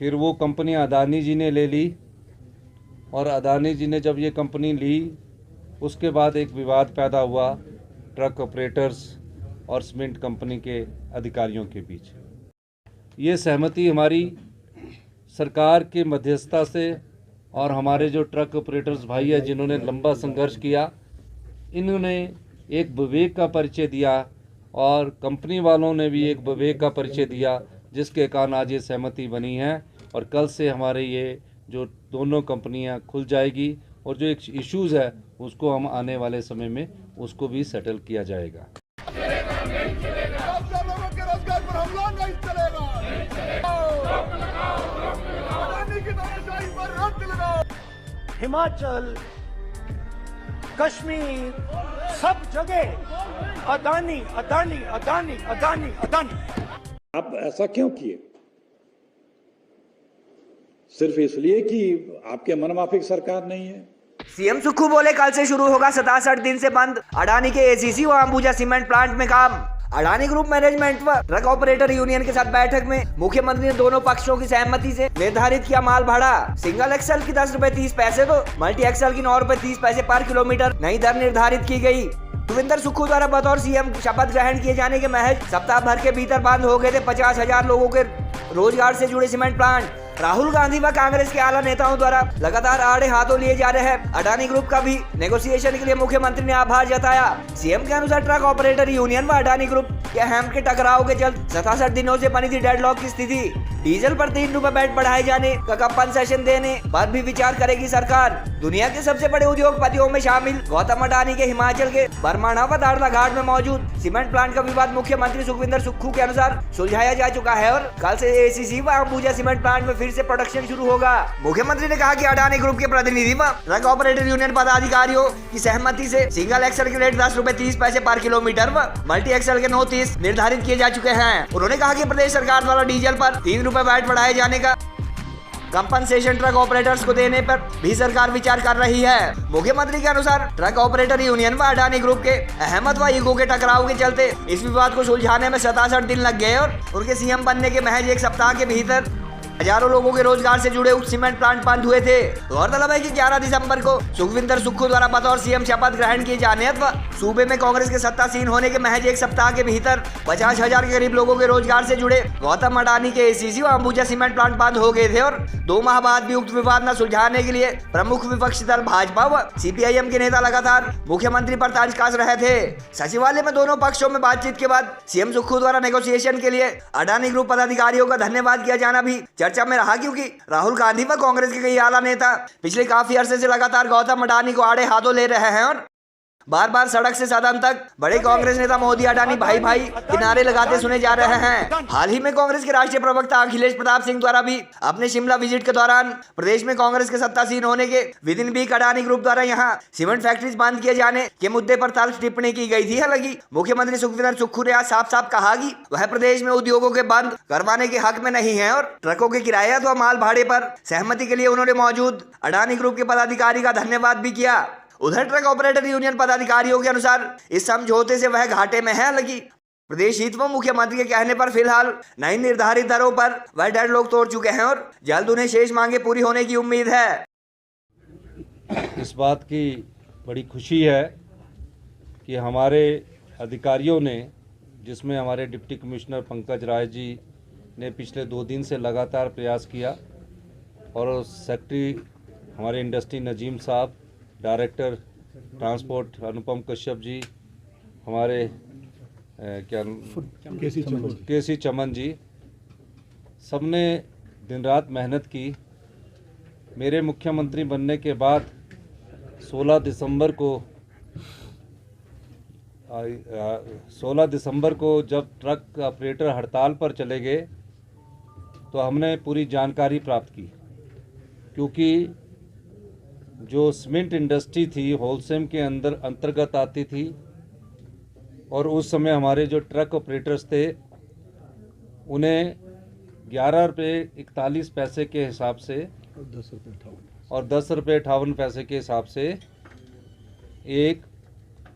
फिर वो कंपनी अदानी जी ने ले ली और अदानी जी ने जब ये कंपनी ली उसके बाद एक विवाद पैदा हुआ ट्रक ऑपरेटर्स और सीमेंट कंपनी के अधिकारियों के बीच। ये सहमति हमारी सरकार के मध्यस्थता से और हमारे जो ट्रक ऑपरेटर्स भाई है जिन्होंने लंबा संघर्ष किया, इन्होंने एक विवेक का परिचय दिया और कंपनी वालों ने भी एक विवेक का परिचय दिया, जिसके कारण आज ये सहमति बनी है और कल से हमारे ये जो दोनों कंपनियां खुल जाएगी और जो एक इश्यूज़ है उसको हम आने वाले समय में उसको भी सेटल किया जाएगा। हिमाचल, कश्मीर, सब जगह अदानी अदानी अदानी अदानी अदानी। आप ऐसा क्यों किए? सिर्फ इसलिए कि आपके मनमाफिक सरकार नहीं है? सीएम सुक्खू बोले कल से शुरू होगा 67 दिन से बंद अडानी के एसीसी व अंबुजा सीमेंट प्लांट में काम। अडानी ग्रुप मैनेजमेंट व ट्रक ऑपरेटर यूनियन के साथ बैठक में मुख्यमंत्री ने दोनों पक्षों की सहमति से निर्धारित किया माल भाड़ा। सिंगल एक्सल की 10 रुपए 30 पैसे तो मल्टी एक्सल की 9 रुपए 30 पैसे पर किलोमीटर नई दर निर्धारित की गई। सुखविंदर सुक्खू द्वारा बतौर सीएम शपथ ग्रहण किए जाने के महज सप्ताह भर के भीतर बंद हो गए थे 50,000 लोगों के रोजगार से जुड़े सीमेंट प्लांट। राहुल गांधी व कांग्रेस के आला नेताओं द्वारा लगातार आड़े हाथों लिए जा रहे हैं अडानी ग्रुप का भी नेगोशिएशन के लिए मुख्यमंत्री ने आभार जताया। सीएम के अनुसार ट्रक ऑपरेटर यूनियन व अडानी ग्रुप के अहम के टकराव के चलते 67 दिनों से बनी थी डेडलॉक की स्थिति। डीजल पर 3 रुपए बैट बढ़ाए जाने का कंपनसेशन देने पर भी विचार करेगी सरकार। दुनिया के सबसे बड़े उद्योगपतियों में शामिल गौतम अडानी के हिमाचल के बरमाणा व दाड़ला घाट में मौजूद सीमेंट प्लांट का विवाद मुख्यमंत्री सुखविंदर सुक्खू के अनुसार सुलझाया जा चुका है और कल से एसीसी व अंबुजा सीमेंट प्लांट में फिर से प्रोडक्शन शुरू होगा। मुख्यमंत्री ने कहा कि अडानी ग्रुप के प्रतिनिधि व ट्रक ऑपरेटर यूनियन पदाधिकारियों की सहमति से सिंगल एक्सल के रेट 10 रुपए 30 पैसे पर किलोमीटर व मल्टी एक्सल के 9.30 निर्धारित किए जा चुके हैं। उन्होंने कहा कि प्रदेश सरकार द्वारा डीजल पर 3 रुपए वैट बढ़ाए जाने का कंपनसेशन ट्रक ऑपरेटर्स को देने पर भी सरकार विचार कर रही है। मुख्यमंत्री के अनुसार ट्रक ऑपरेटर यूनियन व अडानी ग्रुप के अहमद व ईगो के टकराव के चलते इस विवाद को सुलझाने में 67 दिन लग गए और उनके सीएम बनने के महज एक सप्ताह के भीतर हजारों लोगों के रोजगार से जुड़े सीमेंट प्लांट बंद हुए थे। गौरतलब है कि 11 दिसंबर को सुखविंदर सुक्खू द्वारा बतौर सीएम शपथ ग्रहण किए जाने व सूबे में कांग्रेस के सत्तासीन होने के महज एक सप्ताह के भीतर 50,000 के करीब लोगों के रोजगार से जुड़े गौतम अडानी के एसीसी व अंबुजा सीमेंट प्लांट बंद हो गए थे और 2 माह बाद भी उक्त विवाद न सुलझाने के लिए प्रमुख विपक्षी दल भाजपा व सीपीआईएम के नेता लगातार मुख्यमंत्री पर तंज कस रहे थे। सचिवालय में दोनों पक्षों में बातचीत के बाद सीएम सुक्खू द्वारा नेगोशिएशन के लिए अडानी ग्रुप पदाधिकारियों का धन्यवाद किया जाना भी चर्चा में रहा, क्योंकि राहुल गांधी व कांग्रेस के कई आला नेता पिछले काफी अरसे से लगातार गौतम अडानी को आड़े हाथों ले रहे हैं और बार बार सड़क से सदन तक बड़े कांग्रेस नेता मोदी अडानी भाई भाई के नारे लगाते सुने जा रहे हैं। हाल ही में कांग्रेस के राष्ट्रीय प्रवक्ता अखिलेश प्रताप सिंह द्वारा भी अपने शिमला विजिट के दौरान प्रदेश में कांग्रेस के सत्तासीन होने के विदिन वीक अडानी ग्रुप द्वारा यहां सीमेंट फैक्ट्रीज बंद किए जाने के मुद्दे पर तल्ख टिप्पणी की गई थी। हालांकि मुख्यमंत्री सुखविंदर सुक्खू ने आज साफ साफ कहा कि वह प्रदेश में उद्योगों के बंद करवाने के हक में नहीं है और ट्रकों के किराए अथवा माल भाड़े पर सहमति के लिए उन्होंने मौजूद अडानी ग्रुप के पदाधिकारी का धन्यवाद भी किया। उधर ट्रक ऑपरेटर यूनियन पदाधिकारियों के अनुसार इस समझौते से वह घाटे में है, हालांकि प्रदेश हित व मुख्यमंत्री के कहने पर फिलहाल नई निर्धारित दरों पर वह डेडलॉक तोड़ चुके हैं और जल्द उन्हें शेष मांगे पूरी होने की उम्मीद है। इस बात की बड़ी खुशी है कि हमारे अधिकारियों ने, जिसमें हमारे डिप्टी कमिश्नर पंकज राय जी ने पिछले 2 दिन से लगातार प्रयास किया और सेक्रेटरी हमारे इंडस्ट्री नजीम साहब, डायरेक्टर ट्रांसपोर्ट अनुपम कश्यप जी, हमारे केसी चमन जी, सबने दिन रात मेहनत की। मेरे मुख्यमंत्री बनने के बाद 16 दिसंबर को जब ट्रक ऑपरेटर हड़ताल पर चले गए तो हमने पूरी जानकारी प्राप्त की, क्योंकि जो सीमेंट इंडस्ट्री थी होलसेल के अंतर्गत आती थी और उस समय हमारे जो ट्रक ऑपरेटर्स थे उन्हें 11 रुपये 41 पैसे के हिसाब से और 10 रुपये 58 पैसे के हिसाब से एक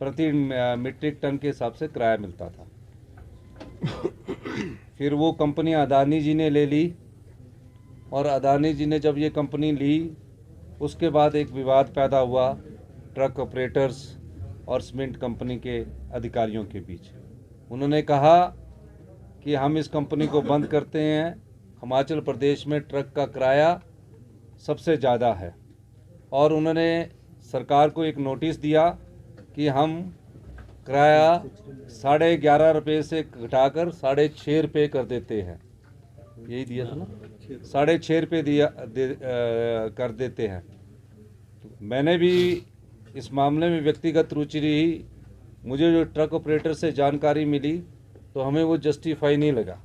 प्रति मीट्रिक टन के हिसाब से किराया मिलता था। फिर वो कंपनी अदानी जी ने ले ली और अदानी जी ने जब ये कंपनी ली उसके बाद एक विवाद पैदा हुआ ट्रक ऑपरेटर्स और सीमेंट कंपनी के अधिकारियों के बीच। उन्होंने कहा कि हम इस कंपनी को बंद करते हैं, हिमाचल प्रदेश में ट्रक का किराया सबसे ज़्यादा है, और उन्होंने सरकार को एक नोटिस दिया कि हम किराया 11.5 रुपये से घटाकर 6.5 रुपये कर देते हैं। यही दिया था ना, 6.5 रुपये कर देते हैं। मैंने भी इस मामले में व्यक्तिगत रुचि रही। मुझे जो ट्रक ऑपरेटर से जानकारी मिली तो हमें वो जस्टिफाई नहीं लगा।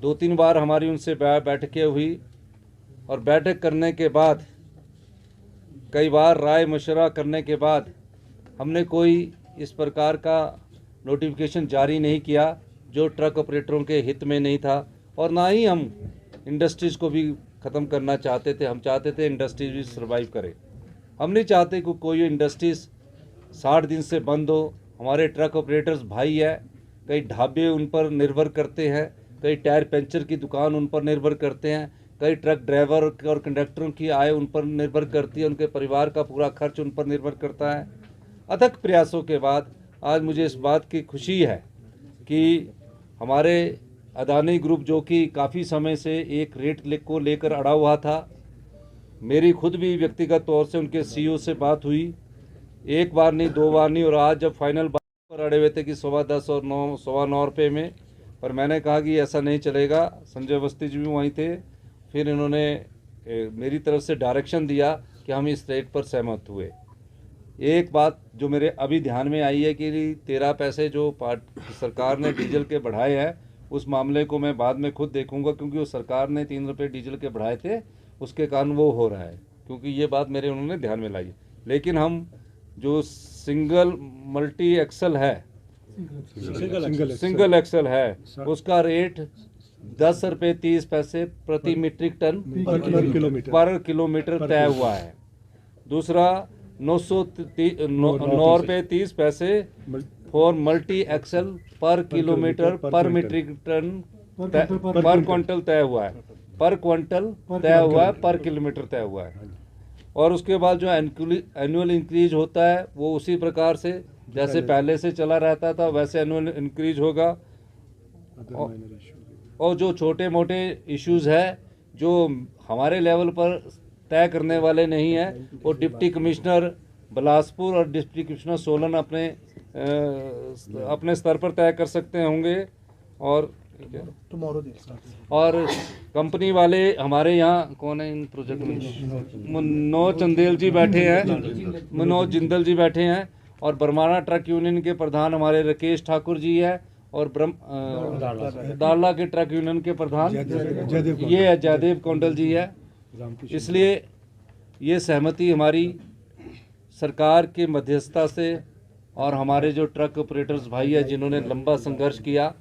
2-3 बार हमारी उनसे बैठकें हुई, और बैठक करने के बाद कई बार राय मशवरा करने के बाद हमने कोई इस प्रकार का नोटिफिकेशन जारी नहीं किया जो ट्रक ऑपरेटरों के हित में नहीं था, और ना ही हम इंडस्ट्रीज़ को भी ख़त्म करना चाहते थे। हम चाहते थे इंडस्ट्रीज भी सर्वाइव करे। हम नहीं चाहते कि कोई इंडस्ट्रीज़ 60 दिन से बंद हो। हमारे ट्रक ऑपरेटर्स भाई है, कई ढाबे उन पर निर्भर करते हैं, कई टायर पंचर की दुकान उन पर निर्भर करते हैं, कई ट्रक ड्राइवर और कंडक्टरों की आय उन पर निर्भर करती है, उनके परिवार का पूरा खर्च उन पर निर्भर करता है। अथक प्रयासों के बाद आज मुझे इस बात की खुशी है कि हमारे अदानी ग्रुप, जो कि काफ़ी समय से एक रेट को लेकर अड़ा हुआ था, मेरी खुद भी व्यक्तिगत तौर से उनके सीईओ से बात हुई, 1 बार नहीं 2 बार नहीं, और आज जब फाइनल बात पर अड़े हुए थे कि 10.25 और 9.25 रुपये में, पर मैंने कहा कि ऐसा नहीं चलेगा। संजय अवस्थी जी भी वहीं थे। फिर इन्होंने मेरी तरफ से डायरेक्शन दिया कि हम इस रेट पर सहमत हुए। एक बात जो मेरे अभी ध्यान में आई है कि 13 पैसे जो सरकार ने डीजल के बढ़ाए हैं, उस मामले को मैं बाद में खुद देखूंगा, क्योंकि वो सरकार ने 3 रुपये डीजल के बढ़ाए थे, उसके कारण वो हो रहा है, क्योंकि ये बात मेरे उन्होंने ध्यान में लाई। लेकिन हम जो सिंगल मल्टी एक्सल है, सिंगल एक्सल है, उसका रेट 10 रुपये 30 पैसे प्रति मीट्रिक टन पर किलोमीटर तय हुआ है। दूसरा 9 रुपये 30 पैसे फॉर मल्टी एक्सल पर किलोमीटर पर मीट्रिक टन पर क्विंटल तय हुआ है, पर क्विंटल तय हुआ है, पर किलोमीटर तय हुआ है। और उसके बाद जो एनुअल इंक्रीज होता है वो उसी प्रकार से जैसे पहले से चला रहता था वैसे एनुअल इंक्रीज होगा। और जो छोटे मोटे इश्यूज़ है जो हमारे लेवल पर तय करने वाले नहीं है, वो डिप्टी कमिश्नर बिलासपुर और डिप्टी कमिश्नर सोलन अपने स्तर पर तय कर सकते होंगे। और कंपनी वाले हमारे यहाँ कौन है इन प्रोजेक्ट में, मनोज जिंदल जी बैठे हैं, मनोज जिंदल जी बैठे हैं, और बरमाना ट्रक यूनियन के प्रधान हमारे राकेश ठाकुर जी है, और दाला के ट्रक यूनियन के प्रधान ये है जयदेव कौंडल जी है। इसलिए ये सहमति हमारी सरकार के मध्यस्थता से और हमारे जो ट्रक ऑपरेटर्स भाई है जिन्होंने लंबा संघर्ष किया,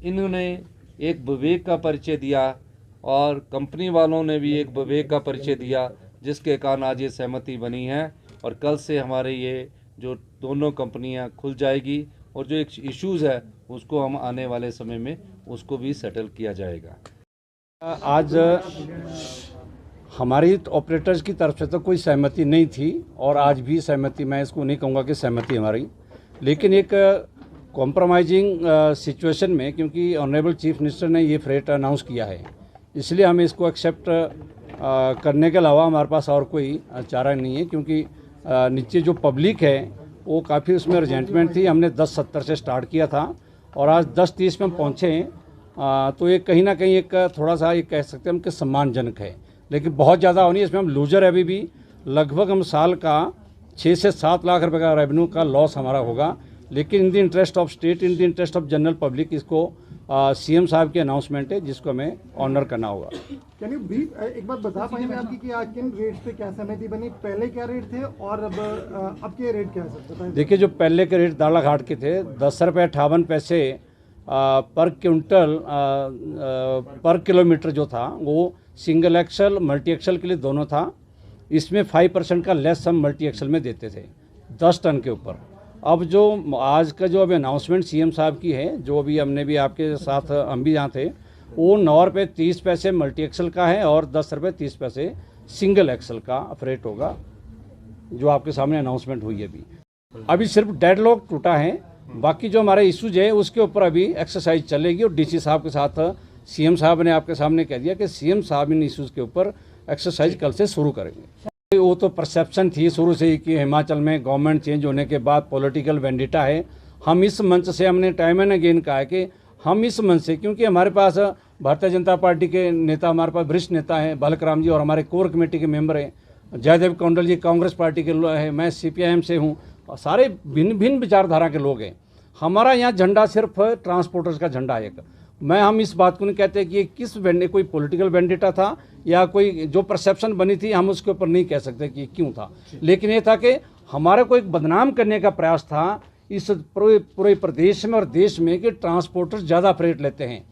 इन्होंने एक विवेक का परिचय दिया और कंपनी वालों ने भी एक विवेक का परिचय दिया, जिसके कारण आज ये सहमति बनी है। और कल से हमारे ये जो दोनों कंपनियां खुल जाएगी और जो एक इश्यूज़ है उसको हम आने वाले समय में उसको भी सेटल किया जाएगा। आज हमारी ऑपरेटर्स की तरफ से तो कोई सहमति नहीं थी और आज भी सहमति, मैं इसको नहीं कहूँगा कि सहमति हमारी, लेकिन एक कॉम्प्रोमाइजिंग सिचुएशन में, क्योंकि ऑनरेबल चीफ मिनिस्टर ने ये फ्रेट अनाउंस किया है, इसलिए हमें इसको एक्सेप्ट करने के अलावा हमारे पास और कोई चारा नहीं है। क्योंकि नीचे जो पब्लिक है वो काफ़ी उसमें रिजेंटमेंट थी। हमने 10.70 से स्टार्ट किया था और आज 10.30 में हम पहुँचे हैं, तो ये कहीं ना कहीं एक थोड़ा सा ये कह सकते हैं हम कि सम्मानजनक है, लेकिन बहुत ज़्यादा होनी है। इसमें हम लूजर है। अभी भी लगभग हम साल का 6 से 7 लाख रुपए का रेवेन्यू का लॉस हमारा होगा, लेकिन in the interest of state, in the interest of general public, इसको सीएम साहब की अनाउंसमेंट है जिसको हमें ऑनर करना होगा। कैन यू ब्रीफ एक बात बता पाएंगे आपकी कि आज किन रेट्स पे क्या सहमति बनी, पहले क्या रेट थे और अब के रेट क्या है सर, बताएं। देखिए, जो पहले के रेट दाला घाट के थे 10 रुपये 58 पैसे पर क्विंटल पर किलोमीटर जो था वो सिंगल एक्सल मल्टी एक्सल के लिए दोनों था। इसमें 5% का लेस हम मल्टी एक्सल में देते थे 10 टन के ऊपर। अब जो आज का जो अभी अनाउंसमेंट सीएम साहब की है, जो अभी हमने भी आपके साथ हम भी यहाँ थे, वो 9 रुपये 30 पैसे मल्टी एक्सल का है और 10 रुपये 30 पैसे सिंगल एक्सल का फ्रेट होगा, जो आपके सामने अनाउंसमेंट हुई है अभी सिर्फ डेडलॉक टूटा है, बाकी जो हमारे इश्यूज है उसके ऊपर अभी एक्सरसाइज चलेगी और डीसी साहब के साथ सीएम साहब ने आपके सामने कह दिया कि सीएम साहब इन इश्यूज के ऊपर एक्सरसाइज कल से शुरू करेंगे। वो तो परसेप्शन थी शुरू से ही कि हिमाचल में गवर्नमेंट चेंज होने के बाद पॉलिटिकल वेंडिटा है। हम इस मंच से हमने टाइम एंड अगेन कहा है कि हम इस मंच से, क्योंकि हमारे पास भारतीय जनता पार्टी के नेता, हमारे पास वरिष्ठ नेता हैं बालक राम जी और हमारे कोर कमेटी के मेंबर हैं, जयदेव कौंडल जी कांग्रेस पार्टी के हैं, मैं सीपीआईएम से हूँ, सारे भिन्न भिन्न विचारधारा के लोग हैं। हमारा यहाँ झंडा सिर्फ ट्रांसपोर्टर्स का झंडा है। हम इस बात को नहीं कहते कि ये किस कोई पॉलिटिकल वेंडिटा था या कोई जो परसेप्शन बनी थी, हम उसके ऊपर नहीं कह सकते कि क्यों था, लेकिन ये था कि हमारे को एक बदनाम करने का प्रयास था इस पूरे प्रदेश में और देश में कि ट्रांसपोर्टर्स ज़्यादा फ्रेट लेते हैं।